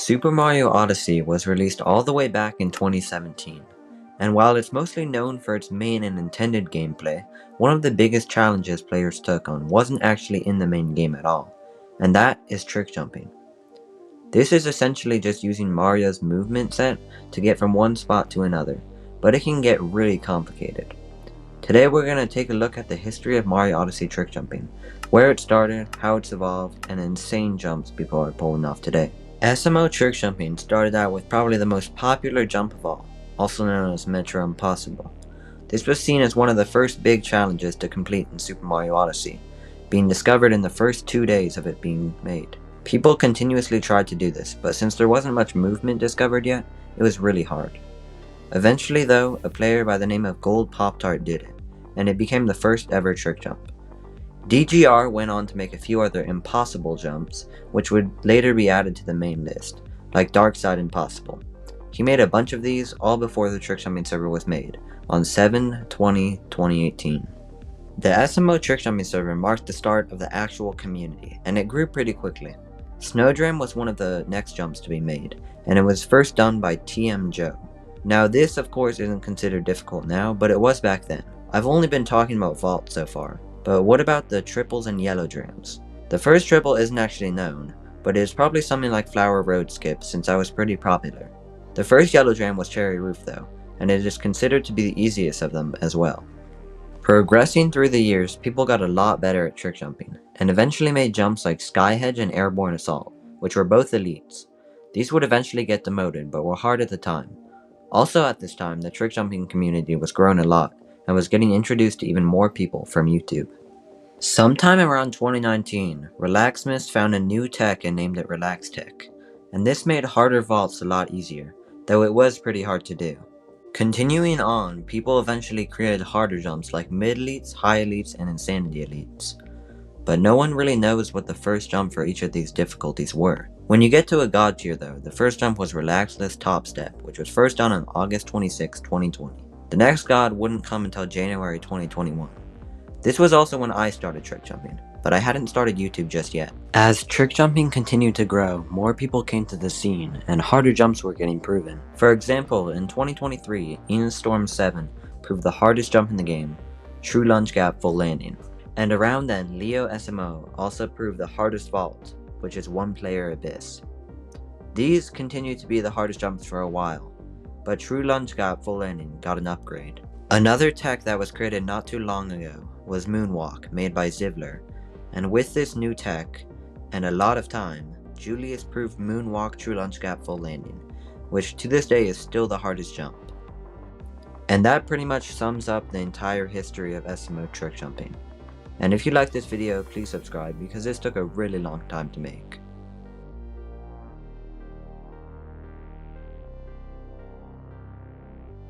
Super Mario Odyssey was released all the way back in 2017, and while it's mostly known for its main and intended gameplay, one of the biggest challenges players took on wasn't actually in the main game at all, and that is trick jumping. This is essentially just using Mario's movement set to get from one spot to another, but it can get really complicated. Today we're going to take a look at the history of Mario Odyssey trick jumping, where it started, how it's evolved, and insane jumps people are pulling off today. SMO trick jumping started out with probably the most popular jump of all, also known as Metro Impossible. This was seen as one of the first big challenges to complete in Super Mario Odyssey, being discovered in the first 2 days of it being made. People continuously tried to do this, but since there wasn't much movement discovered yet, it was really hard. Eventually though, a player by the name of Gold Pop-Tart did it, and it became the first ever trick jump. DGR went on to make a few other impossible jumps, which would later be added to the main list, like Dark Side Impossible. He made a bunch of these all before the trick jumping server was made, on 7/20/2018. The SMO trick jumping server marked the start of the actual community, and it grew pretty quickly. Snowdram was one of the next jumps to be made, and it was first done by TM Joe. Now this of course isn't considered difficult now, but it was back then. I've only been talking about vaults so far, but what about the triples and yellow drams? The first triple isn't actually known, but it is probably something like Flower Road Skip since that was pretty popular. The first yellow dram was Cherry Roof though, and it is considered to be the easiest of them as well. Progressing through the years, people got a lot better at trick jumping, and eventually made jumps like Sky Hedge and Airborne Assault, which were both elites. These would eventually get demoted, but were hard at the time. Also at this time, the trick jumping community was growing a lot, and was getting introduced to even more people from YouTube. Sometime around 2019, Relaxmist found a new tech and named it Relax Tech, and this made harder vaults a lot easier, though it was pretty hard to do. Continuing on, people eventually created harder jumps like Mid-Elites, High Elites, and Insanity Elites. But no one really knows what the first jump for each of these difficulties were. When you get to a God tier though, the first jump was Relaxless Top Step, which was first done on August 26, 2020. The next God wouldn't come until January 2021. This was also when I started trick jumping, but I hadn't started YouTube just yet. As trick jumping continued to grow, more people came to the scene, and harder jumps were getting proven. For example, in 2023, Ian Storm 7 proved the hardest jump in the game, True Lunge Gap Full Landing. And around then, Leo SMO also proved the hardest vault, which is One Player Abyss. These continued to be the hardest jumps for a while, but True Lunge Gap Full Landing got an upgrade. Another tech that was created not too long ago was Moonwalk, made by Zivler, and with this new tech, and a lot of time, Julius proved Moonwalk True Lunge Gap Full Landing, which to this day is still the hardest jump. And that pretty much sums up the entire history of SMO trick jumping. And if you like this video, please subscribe because this took a really long time to make.